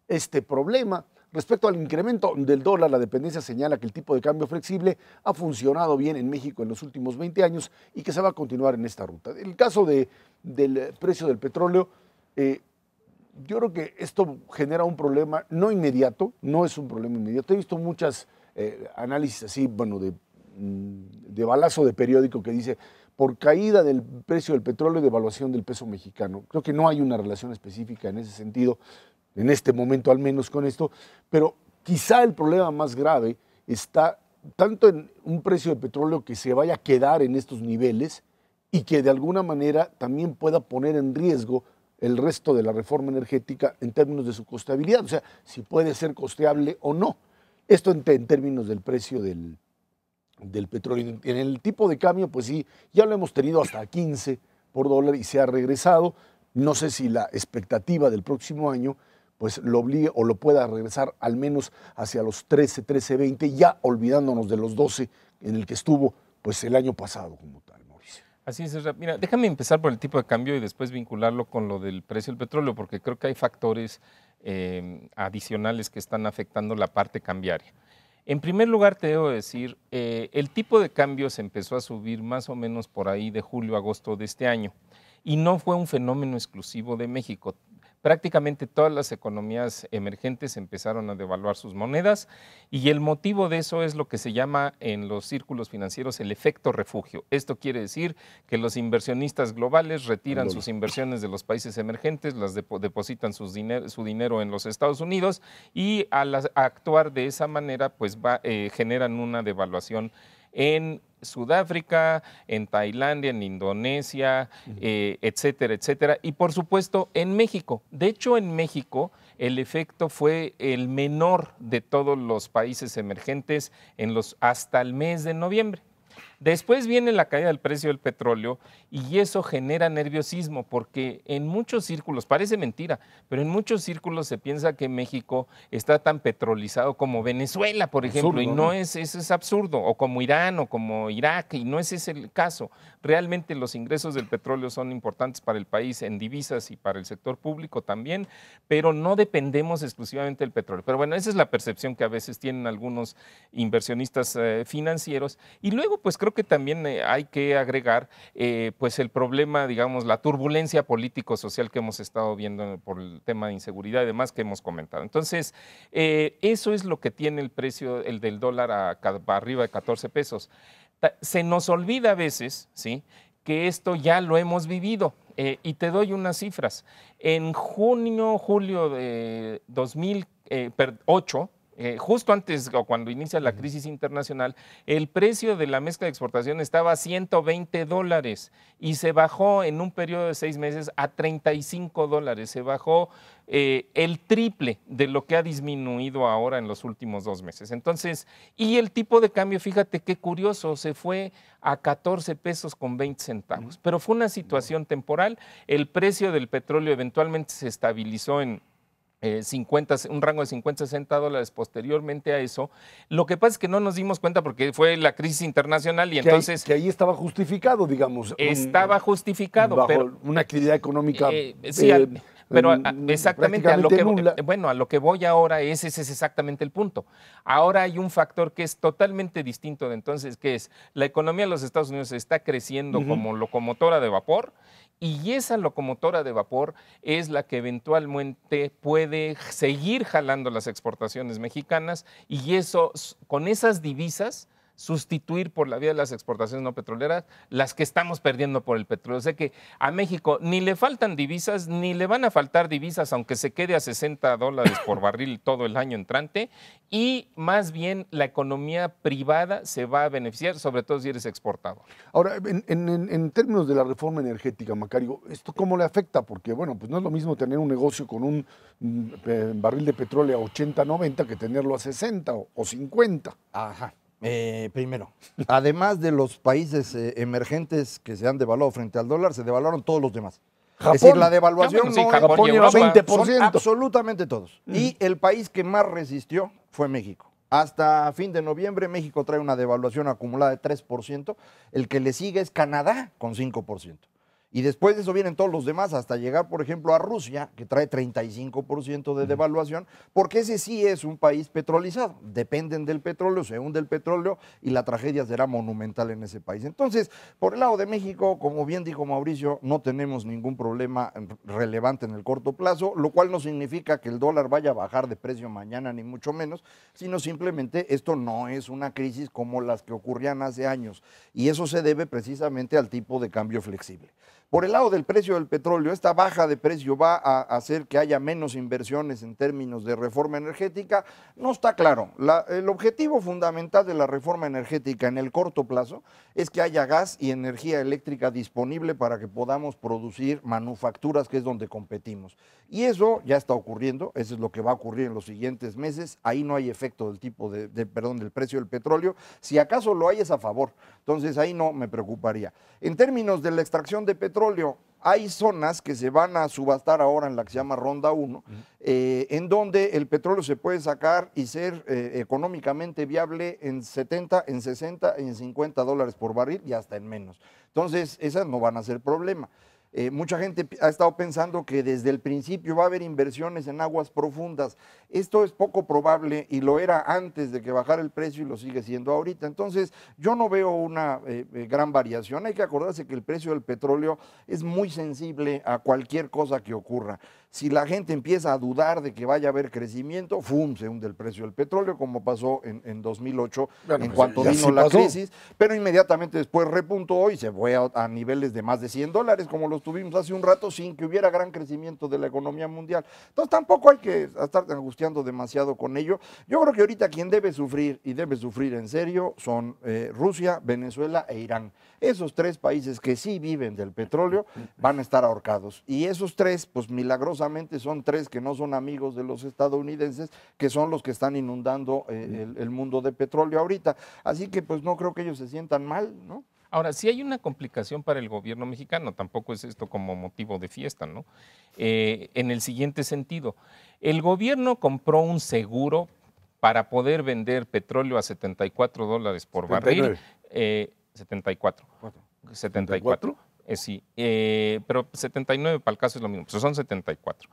Speaker 1: este problema. Respecto al incremento del dólar, la dependencia señala que el tipo de cambio flexible ha funcionado bien en México en los últimos 20 años y que se va a continuar en esta ruta. En el caso del precio del petróleo, yo creo que esto genera un problema no inmediato, no es un problema inmediato. He visto muchas análisis así, bueno, de balazo de periódico que dice por caída del precio del petróleo y devaluación del peso mexicano. Creo que no hay una relación específica en ese sentido, en este momento al menos con esto, pero quizá el problema más grave está tanto en un precio de petróleo que se vaya a quedar en estos niveles y que de alguna manera también pueda poner en riesgo el resto de la reforma energética en términos de su costeabilidad, o sea, si puede ser costeable o no. Esto en términos del precio del del petróleo. En el tipo de cambio, pues sí, ya lo hemos tenido hasta 15 por dólar y se ha regresado. No sé si la expectativa del próximo año pues lo obligue o lo pueda regresar al menos hacia los 13, 13.20, ya olvidándonos de los 12 en el que estuvo pues el año pasado como tal, Mauricio.
Speaker 4: Así es, Ezra. Mira, déjame empezar por el tipo de cambio y después vincularlo con lo del precio del petróleo, porque creo que hay factores adicionales que están afectando la parte cambiaria. En primer lugar, te debo decir, el tipo de cambio se empezó a subir más o menos por ahí de julio a agosto de este año y no fue un fenómeno exclusivo de México. Prácticamente todas las economías emergentes empezaron a devaluar sus monedas y el motivo de eso es lo que se llama en los círculos financieros el efecto refugio. Esto quiere decir que los inversionistas globales retiran sus inversiones de los países emergentes, las depositan su dinero en los Estados Unidos y al actuar de esa manera pues generan una devaluación en Sudáfrica, en Tailandia, en Indonesia, etcétera, etcétera. Y por supuesto en México. De hecho, en México el efecto fue el menor de todos los países emergentes hasta el mes de noviembre. Después viene la caída del precio del petróleo y eso genera nerviosismo porque en muchos círculos, parece mentira, pero en muchos círculos se piensa que México está tan petrolizado como Venezuela, por ejemplo, y no es, eso es absurdo, o como Irán o como Irak, y no ese es el caso. Realmente los ingresos del petróleo son importantes para el país en divisas y para el sector público también, pero no dependemos exclusivamente del petróleo. Pero bueno, esa es la percepción que a veces tienen algunos inversionistas financieros. Y luego, pues creo que también hay que agregar pues el problema, digamos, la turbulencia político-social que hemos estado viendo por el tema de inseguridad y demás que hemos comentado. Entonces, eso es lo que tiene el precio el del dólar arriba de 14 pesos. Se nos olvida a veces, ¿sí?, que esto ya lo hemos vivido. Y te doy unas cifras. En julio de 2008, justo antes o cuando inicia la crisis internacional, el precio de la mezcla de exportación estaba a $120 y se bajó en un periodo de 6 meses a $35. Se bajó el triple de lo que ha disminuido ahora en los últimos 2 meses. Entonces, y el tipo de cambio, fíjate qué curioso, se fue a 14 pesos con 20 centavos, pero fue una situación temporal. El precio del petróleo eventualmente se estabilizó en un rango de 50, 60 dólares posteriormente a eso. Lo que pasa es que no nos dimos cuenta porque fue la crisis internacional y entonces...
Speaker 1: Que ahí estaba justificado, digamos.
Speaker 4: Estaba justificado,
Speaker 1: bajo
Speaker 4: pero...
Speaker 1: una actividad económica...
Speaker 4: sí, pero exactamente a lo que voy ahora ese es exactamente el punto. Ahora hay un factor que es totalmente distinto de entonces, que es la economía de los Estados Unidos está creciendo como locomotora de vapor y esa locomotora de vapor es la que eventualmente puede seguir jalando las exportaciones mexicanas y eso con esas divisas sustituir por la vía de las exportaciones no petroleras las que estamos perdiendo por el petróleo. O sea que a México ni le faltan divisas, ni le van a faltar divisas, aunque se quede a 60 dólares por barril todo el año entrante, y más bien la economía privada se va a beneficiar, sobre todo si eres exportador.
Speaker 1: Ahora, en términos de la reforma energética, Macario, ¿esto cómo le afecta? Porque, bueno, pues no es lo mismo tener un negocio con un barril de petróleo a 80, 90 que tenerlo a 60 o 50.
Speaker 3: Ajá. Primero, además de los países emergentes que se han devaluado frente al dólar, se devaluaron todos los demás.
Speaker 1: Japón.
Speaker 3: Es decir, la devaluación
Speaker 4: Japón y
Speaker 1: Europa,
Speaker 3: son
Speaker 1: 20%.
Speaker 3: absolutamente todos. Y el país que más resistió fue México. Hasta fin de noviembre, México trae una devaluación acumulada de 3%. El que le sigue es Canadá con 5%. Y después de eso vienen todos los demás hasta llegar, por ejemplo, a Rusia, que trae 35% de devaluación, porque ese sí es un país petrolizado. Dependen del petróleo, se hunde el petróleo y la tragedia será monumental en ese país. Entonces, por el lado de México, como bien dijo Mauricio, no tenemos ningún problema relevante en el corto plazo, lo cual no significa que el dólar vaya a bajar de precio mañana, ni mucho menos, sino simplemente esto no es una crisis como las que ocurrían hace años. Y eso se debe precisamente al tipo de cambio flexible. Por el lado del precio del petróleo, esta baja de precio va a hacer que haya menos inversiones en términos de reforma energética. No está claro. El objetivo fundamental de la reforma energética en el corto plazo es que haya gas y energía eléctrica disponible para que podamos producir manufacturas, que es donde competimos. Y eso ya está ocurriendo, eso es lo que va a ocurrir en los siguientes meses. Ahí no hay efecto del tipo del precio del petróleo. Si acaso lo hay, es a favor. Entonces ahí no me preocuparía. En términos de la extracción de petróleo, hay zonas que se van a subastar ahora en la que se llama Ronda 1, en donde el petróleo se puede sacar y ser económicamente viable en 70, en 60, en 50 dólares por barril y hasta en menos. Entonces, esas no van a ser problema. Mucha gente ha estado pensando que desde el principio va a haber inversiones en aguas profundas. Esto es poco probable y lo era antes de que bajara el precio y lo sigue siendo ahorita. Entonces, yo no veo una gran variación. Hay que acordarse que el precio del petróleo es muy sensible a cualquier cosa que ocurra. Si la gente empieza a dudar de que vaya a haber crecimiento, ¡fum!, se hunde el precio del petróleo, como pasó en 2008, bueno, en cuanto vino la crisis, pero inmediatamente después repuntó y se fue a niveles de más de $100, como los tuvimos hace un rato, sin que hubiera gran crecimiento de la economía mundial. Entonces tampoco hay que estar angustiando demasiado con ello. Yo creo que ahorita quien debe sufrir, y debe sufrir en serio, son Rusia, Venezuela e Irán. Esos tres países que sí viven del petróleo van a estar ahorcados. Y esos tres, pues milagrosamente son tres que no son amigos de los estadounidenses, que son los que están inundando el mundo de petróleo ahorita. Así que pues no creo que ellos se sientan mal, ¿no?
Speaker 4: Ahora, sí hay una complicación para el gobierno mexicano, tampoco es esto como motivo de fiesta, ¿no? En el siguiente sentido, el gobierno compró un seguro para poder vender petróleo a $74 por barril. 74. 74. Sí, pero 79 para el caso es lo mismo, pues son 74.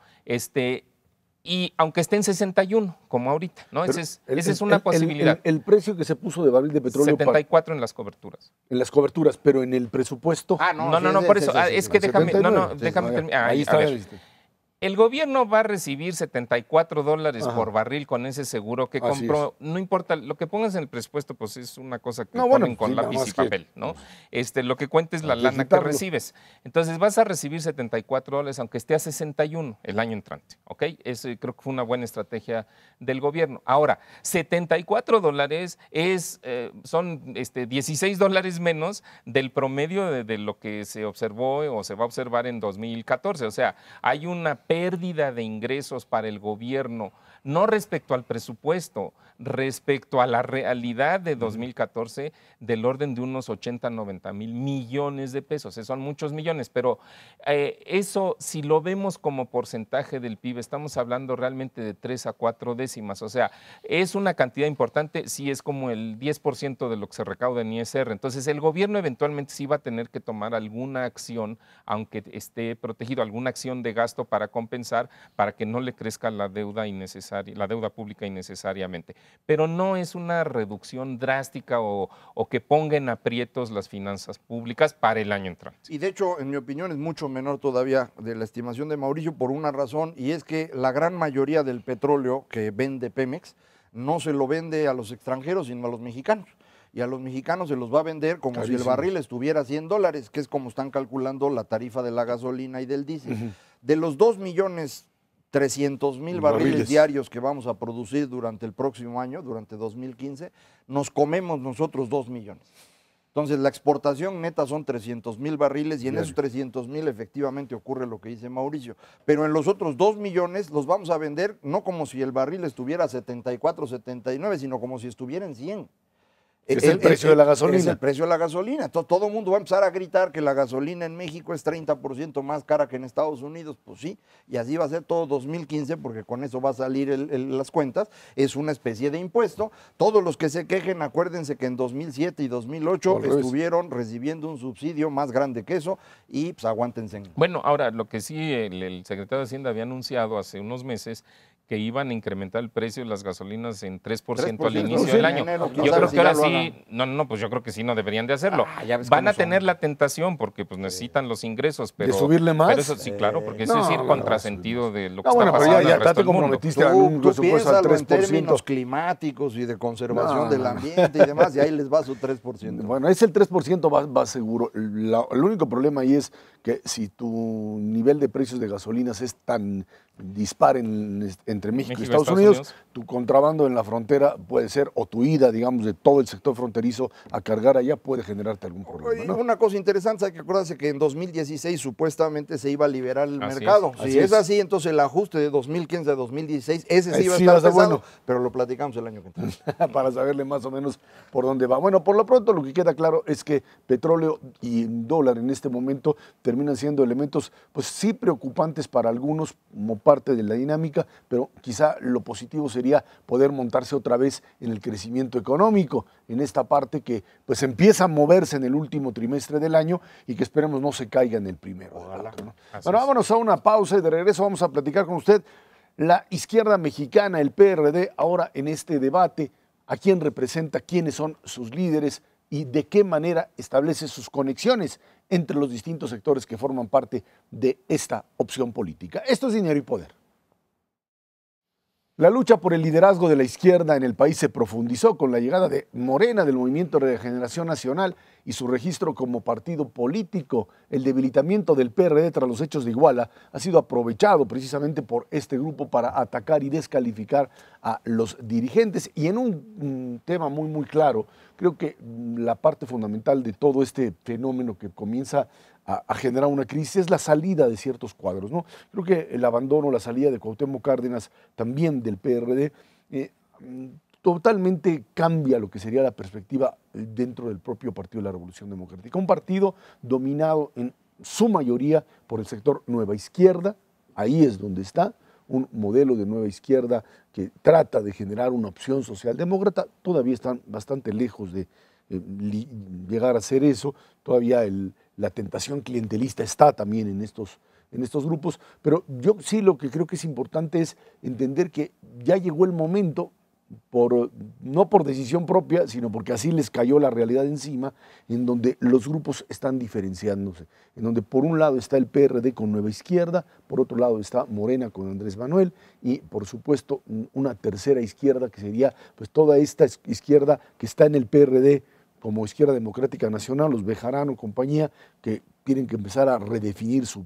Speaker 4: Y aunque esté en 61, como ahorita, ¿no? Esa es una posibilidad.
Speaker 1: El precio que se puso de barril de petróleo.
Speaker 4: 74 en las coberturas.
Speaker 1: En las coberturas, pero en el presupuesto.
Speaker 4: No, por eso. Es que déjame terminar.
Speaker 1: Ahí está.
Speaker 4: El gobierno va a recibir $74 por barril con ese seguro que compró. No importa, lo que pongas en el presupuesto, pues es una cosa que ponen con lápiz y papel, ¿no? Lo que cuenta es la lana que recibes. Entonces vas a recibir $74, aunque esté a 61 el año entrante, ¿ok? Eso creo que fue una buena estrategia del gobierno. Ahora, $74 son $16 menos del promedio de lo que se observó o se va a observar en 2014. O sea, hay una pérdida de ingresos para el gobierno, no respecto al presupuesto, respecto a la realidad de 2014, del orden de unos 80, 90 mil millones de pesos. Son muchos millones, pero eso, si lo vemos como porcentaje del PIB, estamos hablando realmente de 3 a 4 décimas. O sea, es una cantidad importante, sí es como el 10% de lo que se recauda en ISR. Entonces, el gobierno eventualmente sí va a tener que tomar alguna acción, aunque esté protegido, alguna acción de gasto para compensar, para que no le crezca la deuda innecesaria, la deuda pública innecesariamente. Pero no es una reducción drástica o que ponga en aprietos las finanzas públicas para el año entrante.
Speaker 3: Y de hecho, en mi opinión, es mucho menor todavía de la estimación de Mauricio por una razón, y es que la gran mayoría del petróleo que vende Pemex no se lo vende a los extranjeros, sino a los mexicanos. Y a los mexicanos se los va a vender como carísimo, si el barril estuviera a $100, que es como están calculando la tarifa de la gasolina y del diésel. De los 2.300.000 barriles diarios que vamos a producir durante el próximo año, durante 2015, nos comemos nosotros 2 millones. Entonces, la exportación neta son 300.000 barriles y en esos 300.000 efectivamente ocurre lo que dice Mauricio. Pero en los otros 2 millones los vamos a vender no como si el barril estuviera a 74, 79, sino como si estuviera en 100.
Speaker 1: Es el precio de la gasolina.
Speaker 3: Es el precio de la gasolina. Entonces, todo el mundo va a empezar a gritar que la gasolina en México es 30% más cara que en Estados Unidos. Pues sí, y así va a ser todo 2015, porque con eso va a salir las cuentas. Es una especie de impuesto. Todos los que se quejen, acuérdense que en 2007 y 2008 estuvieron recibiendo un subsidio más grande que eso y pues aguántense.
Speaker 4: Bueno, ahora, lo que sí el secretario de Hacienda había anunciado hace unos meses, que iban a incrementar el precio de las gasolinas en 3% al
Speaker 3: 3%,
Speaker 4: inicio del
Speaker 3: en
Speaker 4: año.
Speaker 3: enero, quién
Speaker 4: Yo
Speaker 3: sabe
Speaker 4: creo
Speaker 3: si
Speaker 4: que ahora
Speaker 3: ya lo
Speaker 4: sí,
Speaker 3: hagan.
Speaker 4: pues yo creo que sí no deberían de hacerlo.
Speaker 3: Ya ves
Speaker 4: Van
Speaker 3: cómo
Speaker 4: a tener
Speaker 3: son.
Speaker 4: la tentación porque pues necesitan los ingresos, pero...
Speaker 1: ¿De subirle más?
Speaker 4: Pero eso sí, claro, porque eso es ir
Speaker 1: no,
Speaker 4: contrasentido de lo que
Speaker 1: No,
Speaker 4: está
Speaker 1: bueno, pero
Speaker 4: pasando en
Speaker 1: ya
Speaker 4: el resto
Speaker 1: te
Speaker 4: del mundo.
Speaker 1: comprometiste a un
Speaker 3: Tú
Speaker 1: presupuesto al
Speaker 3: piénsalo en
Speaker 1: 3%.
Speaker 3: términos climáticos y de conservación
Speaker 1: No,
Speaker 3: del
Speaker 1: no, no.
Speaker 3: ambiente y demás, y ahí les va su 3%.
Speaker 1: Bueno, es el 3% va seguro. El único problema ahí es que si tu nivel de precios de gasolinas es tan dispar entre México y Estados Unidos, tu contrabando en la frontera puede ser, o tu ida, digamos, de todo el sector fronterizo a cargar allá puede generarte algún problema, ¿no?
Speaker 3: Una cosa interesante, hay que acordarse que en 2016 supuestamente se iba a liberar el
Speaker 4: Así
Speaker 3: mercado.
Speaker 4: es.
Speaker 3: Si
Speaker 1: Así
Speaker 3: es
Speaker 1: es.
Speaker 3: así, entonces el ajuste de 2015 a 2016, ese sí iba a
Speaker 1: Sí
Speaker 3: estar
Speaker 1: va a ser
Speaker 3: pesado,
Speaker 1: bueno.
Speaker 3: pero lo platicamos el año que entra.
Speaker 1: Para saberle más o menos por dónde va. Bueno, por lo pronto lo que queda claro es que petróleo y dólar en este momento terminan siendo elementos, pues sí preocupantes para algunos como parte de la dinámica, pero quizá lo positivo sería poder montarse otra vez en el crecimiento económico, en esta parte que pues empieza a moverse en el último trimestre del año y que esperemos no se caiga en el primero.
Speaker 3: Ojalá.
Speaker 1: ¿No?
Speaker 4: Así
Speaker 1: Bueno,
Speaker 4: es.
Speaker 1: vámonos a una pausa y de regreso vamos a platicar con usted la izquierda mexicana, el PRD, ahora en este debate, a quién representa, quiénes son sus líderes y de qué manera establece sus conexiones entre los distintos sectores que forman parte de esta opción política. Esto es Dinero y Poder. La lucha por el liderazgo de la izquierda en el país se profundizó con la llegada de Morena del Movimiento de Regeneración Nacional y su registro como partido político. El debilitamiento del PRD tras los hechos de Iguala ha sido aprovechado precisamente por este grupo para atacar y descalificar a los dirigentes. Y en un tema muy claro, creo que la parte fundamental de todo este fenómeno que comienza a generar una crisis es la salida de ciertos cuadros, ¿no? Creo que el abandono, la salida de Cuauhtémoc Cárdenas, también del PRD, totalmente cambia lo que sería la perspectiva dentro del propio Partido de la Revolución Democrática. Un partido dominado en su mayoría por el sector nueva izquierda, ahí es donde está, un modelo de nueva izquierda que trata de generar una opción socialdemócrata, todavía están bastante lejos de llegar a hacer eso, todavía la tentación clientelista está también en estos grupos, pero yo sí lo que creo que es importante es entender que ya llegó el momento, no por decisión propia, sino porque así les cayó la realidad encima, en donde los grupos están diferenciándose, en donde por un lado está el PRD con Nueva Izquierda, por otro lado está Morena con Andrés Manuel y por supuesto una tercera izquierda que sería pues toda esta izquierda que está en el PRD como Izquierda Democrática Nacional, los Bejarano, compañía, que tienen que empezar a redefinir su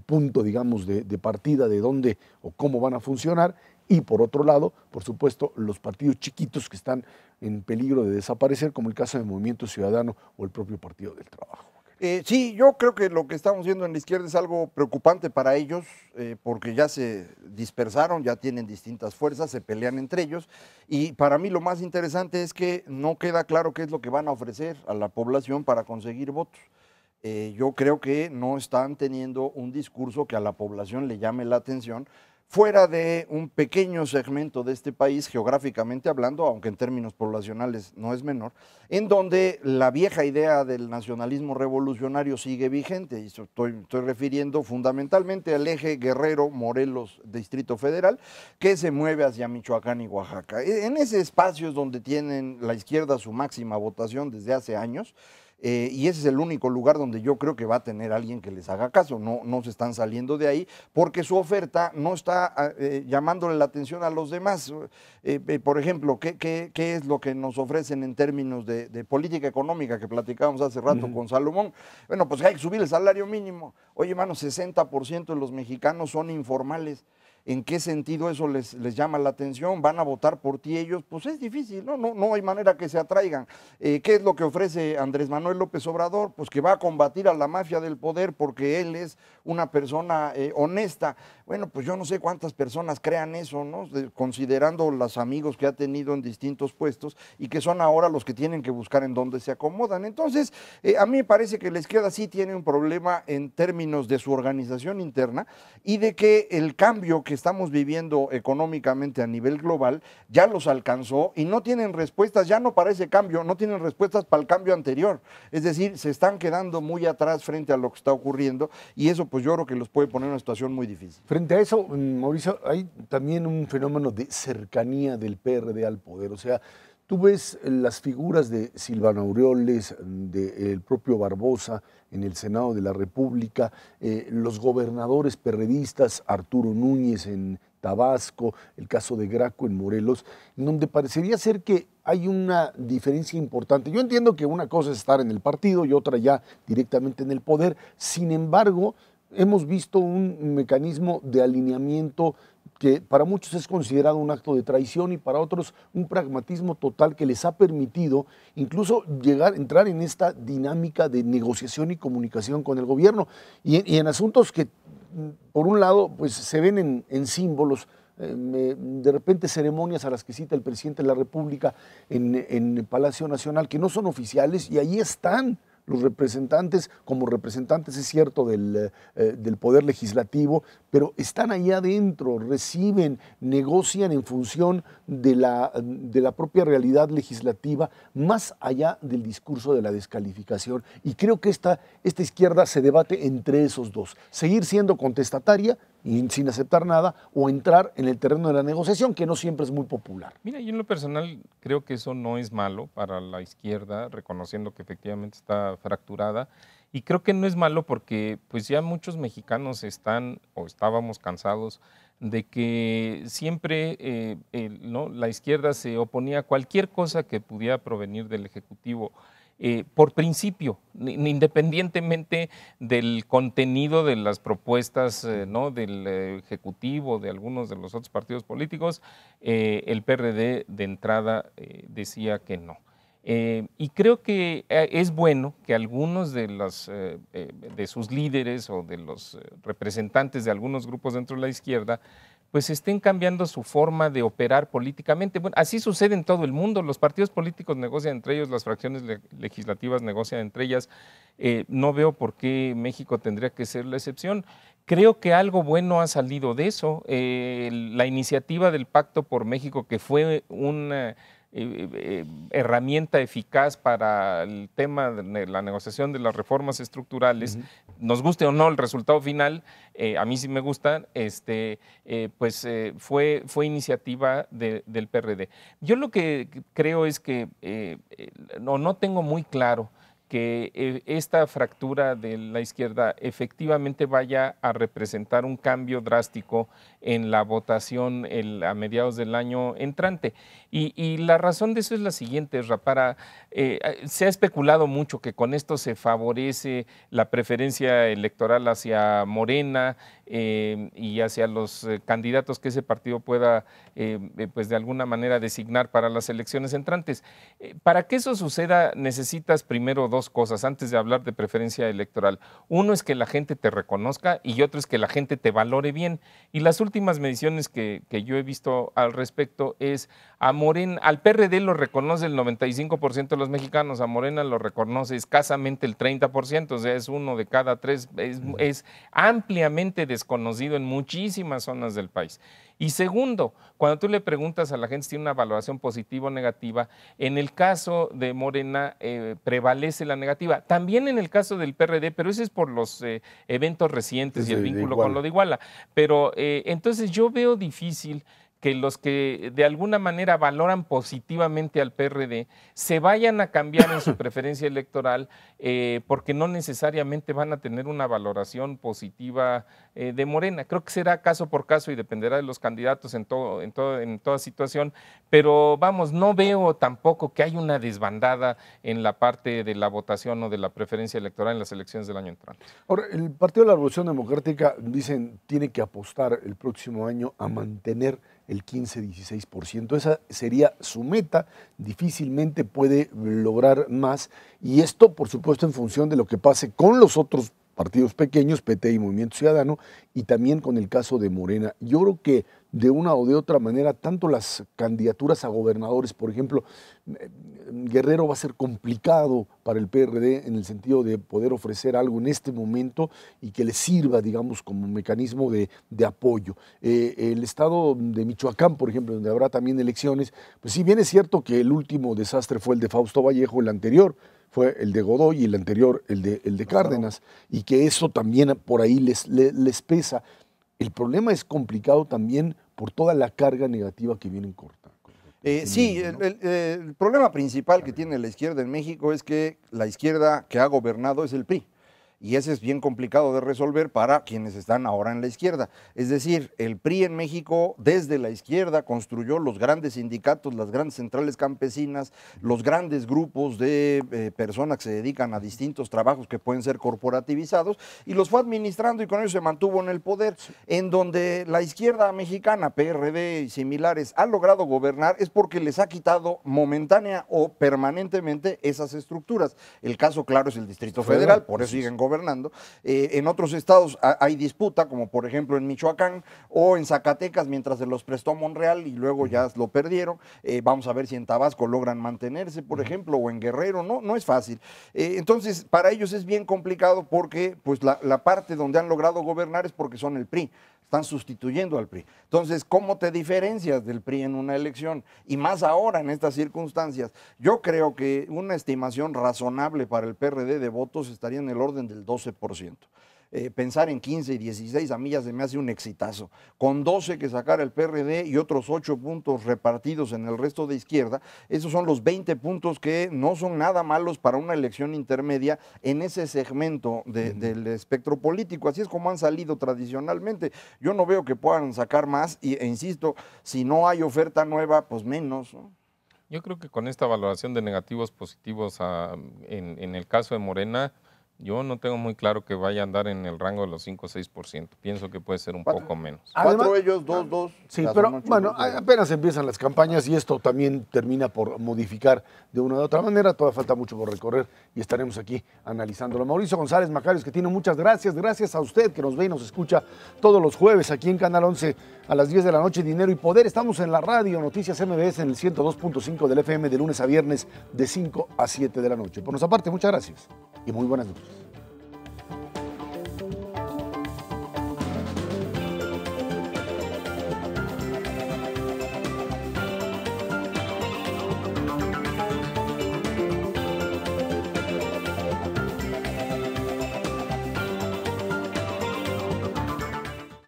Speaker 1: punto, digamos, de partida, de dónde o cómo van a funcionar, y por otro lado, por supuesto, los partidos chiquitos que están en peligro de desaparecer, como el caso del Movimiento Ciudadano o el propio Partido del Trabajo.
Speaker 3: Sí, yo creo que lo que estamos viendo en la izquierda es algo preocupante para ellos, porque ya se dispersaron, ya tienen distintas fuerzas, se pelean entre ellos, y para mí lo más interesante es que no queda claro qué es lo que van a ofrecer a la población para conseguir votos. Yo creo que no están teniendo un discurso que a la población le llame la atención, fuera de un pequeño segmento de este país, geográficamente hablando, aunque en términos poblacionales no es menor, en donde la vieja idea del nacionalismo revolucionario sigue vigente, y estoy refiriendo fundamentalmente al eje Guerrero, Morelos, Distrito Federal, que se mueve hacia Michoacán y Oaxaca. En ese espacio es donde tienen la izquierda su máxima votación desde hace años, y ese es el único lugar donde yo creo que va a tener alguien que les haga caso. No se están saliendo de ahí porque su oferta no está llamándole la atención a los demás. Por ejemplo, ¿qué es lo que nos ofrecen en términos de política económica que platicábamos hace rato con Salomón? Bueno, pues hay que subir el salario mínimo. Oye, hermano, 60% de los mexicanos son informales. ¿En qué sentido eso les llama la atención? ¿Van a votar por ti ellos? Pues es difícil, no hay manera que se atraigan. ¿Qué es lo que ofrece Andrés Manuel López Obrador? Pues que va a combatir a la mafia del poder porque él es una persona honesta. Bueno, pues yo no sé cuántas personas crean eso, ¿no? Considerando los amigos que ha tenido en distintos puestos y que son ahora los que tienen que buscar en dónde se acomodan. Entonces, a mí me parece que la izquierda sí tiene un problema en términos de su organización interna y de que el cambio que que estamos viviendo económicamente a nivel global ya los alcanzó y no tienen respuestas, ya no para ese cambio, no tienen respuestas para el cambio anterior. Es decir, se están quedando muy atrás frente a lo que está ocurriendo y eso pues yo creo que los puede poner en una situación muy difícil.
Speaker 1: Frente a eso, Mauricio, hay también un fenómeno de cercanía del PRD al poder. O sea, tú ves las figuras de Silvano Aureoles, del propio Barbosa en el Senado de la República, los gobernadores perredistas, Arturo Núñez en Tabasco, el caso de Graco en Morelos, donde parecería ser que hay una diferencia importante. Yo entiendo que una cosa es estar en el partido y otra ya directamente en el poder. Sin embargo, hemos visto un mecanismo de alineamiento que para muchos es considerado un acto de traición y para otros un pragmatismo total que les ha permitido incluso entrar en esta dinámica de negociación y comunicación con el gobierno y en asuntos que, por un lado, pues se ven en símbolos, de repente ceremonias a las que cita el presidente de la República en el Palacio Nacional, que no son oficiales y ahí están los representantes, como representantes, es cierto, del Poder Legislativo, pero están ahí adentro, reciben, negocian en función de la propia realidad legislativa, más allá del discurso de la descalificación. Y creo que esta izquierda se debate entre esos dos, seguir siendo contestataria y sin aceptar nada, o entrar en el terreno de la negociación, que no siempre es muy popular.
Speaker 4: Mira, yo en lo personal creo que eso no es malo para la izquierda, reconociendo que efectivamente está fracturada, y creo que no es malo porque pues ya muchos mexicanos están o estábamos cansados de que siempre ¿no? la izquierda se oponía a cualquier cosa que pudiera provenir del Ejecutivo. Por principio, independientemente del contenido de las propuestas ¿no? del Ejecutivo, de algunos de los otros partidos políticos, el PRD de entrada decía que no. Y creo que es bueno que algunos de sus líderes o de los representantes de algunos grupos dentro de la izquierda pues estén cambiando su forma de operar políticamente. Bueno, así sucede en todo el mundo. Los partidos políticos negocian entre ellos, las fracciones legislativas negocian entre ellas. No veo por qué México tendría que ser la excepción. Creo que algo bueno ha salido de eso. La iniciativa del Pacto por México, que fue una herramienta eficaz para el tema de la negociación de las reformas estructurales, nos guste o no el resultado final, a mí sí me gusta, fue iniciativa del PRD. Yo lo que creo es que no tengo muy claro que esta fractura de la izquierda efectivamente vaya a representar un cambio drástico en la votación a mediados del año entrante. Y la razón de eso es la siguiente, se ha especulado mucho que con esto se favorece la preferencia electoral hacia Morena y hacia los candidatos que ese partido pueda, pues de alguna manera designar para las elecciones entrantes. Para que eso suceda necesitas primero dos cosas antes de hablar de preferencia electoral. Uno es que la gente te reconozca y otro es que la gente te valore bien. Y las últimas mediciones que yo he visto al respecto es al PRD lo reconoce el 95% de los mexicanos, a Morena lo reconoce escasamente el 30%, o sea, es uno de cada tres, es ampliamente desconocido en muchísimas zonas del país. Y segundo, cuando tú le preguntas a la gente si tiene una valoración positiva o negativa, en el caso de Morena prevalece la negativa. También en el caso del PRD, pero ese es por los eventos recientes y el vínculo con lo de Iguala. Pero entonces yo veo difícil que los que de alguna manera valoran positivamente al PRD se vayan a cambiar en su preferencia electoral porque no necesariamente van a tener una valoración positiva de Morena. Creo que será caso por caso y dependerá de los candidatos en toda situación, pero vamos, no veo tampoco que haya una desbandada en la parte de la votación o de la preferencia electoral en las elecciones del año entrante.
Speaker 1: Ahora, el Partido de la Revolución Democrática, dicen, tiene que apostar el próximo año a mantener el 15-16%. Esa sería su meta, difícilmente puede lograr más. Y esto, por supuesto, en función de lo que pase con los otros partidos pequeños, PT y Movimiento Ciudadano, y también con el caso de Morena. Yo creo que de una o de otra manera, tanto las candidaturas a gobernadores, por ejemplo, Guerrero va a ser complicado para el PRD en el sentido de poder ofrecer algo en este momento y que le sirva, digamos, como mecanismo de apoyo. El estado de Michoacán, por ejemplo, donde habrá también elecciones, pues si bien es cierto que el último desastre fue el de Fausto Vallejo, el anterior fue el de Godoy y el anterior el de Cárdenas, y que eso también por ahí les pesa. El problema es complicado también por toda la carga negativa que vienen cortando.
Speaker 3: Sí, el problema principal que tiene la izquierda en México es que la izquierda que ha gobernado es el PRI. Y ese es bien complicado de resolver para quienes están ahora en la izquierda. Es decir, el PRI en México, desde la izquierda, construyó los grandes sindicatos, las grandes centrales campesinas, los grandes grupos de personas que se dedican a distintos trabajos que pueden ser corporativizados, y los fue administrando y con eso se mantuvo en el poder. En donde la izquierda mexicana, PRD y similares, ha logrado gobernar es porque les ha quitado momentánea o permanentemente esas estructuras. El caso claro es el Distrito Federal, por eso siguen gobernando. En otros estados hay disputa, como por ejemplo en Michoacán o en Zacatecas, mientras se los prestó Monreal y luego ya lo perdieron. Vamos a ver si en Tabasco logran mantenerse, por ejemplo, o en Guerrero. No es fácil. Entonces, para ellos es bien complicado porque pues, la parte donde han logrado gobernar es porque son el PRI. Están sustituyendo al PRI. Entonces, ¿cómo te diferencias del PRI en una elección? Y más ahora en estas circunstancias. Yo creo que una estimación razonable para el PRD de votos estaría en el orden del 12%. Pensar en 15 y 16 a mí ya se me hace un exitazo. Con 12 que sacara el PRD y otros 8 puntos repartidos en el resto de izquierda, esos son los 20 puntos que no son nada malos para una elección intermedia en ese segmento del espectro político. Así es como han salido tradicionalmente. Yo no veo que puedan sacar más e insisto, si no hay oferta nueva, pues menos, ¿no?
Speaker 4: Yo creo que con esta valoración de negativos positivos en el caso de Morena, yo no tengo muy claro que vaya a andar en el rango de los 5 o 6%. Pienso que puede ser un poco menos.
Speaker 1: Además,
Speaker 3: 4 ellos, 2.
Speaker 1: Sí, pero bueno, apenas empiezan las campañas y esto también termina por modificar de una u otra manera. Todavía falta mucho por recorrer y estaremos aquí analizándolo. Mauricio González Macarios, que tiene muchas gracias. Gracias a usted que nos ve y nos escucha todos los jueves aquí en Canal 11 a las 10 de la noche, Dinero y Poder. Estamos en la radio Noticias MBS en el 102.5 del FM de lunes a viernes de 5 a 7 de la noche. Por nuestra parte, muchas gracias y muy buenas noches.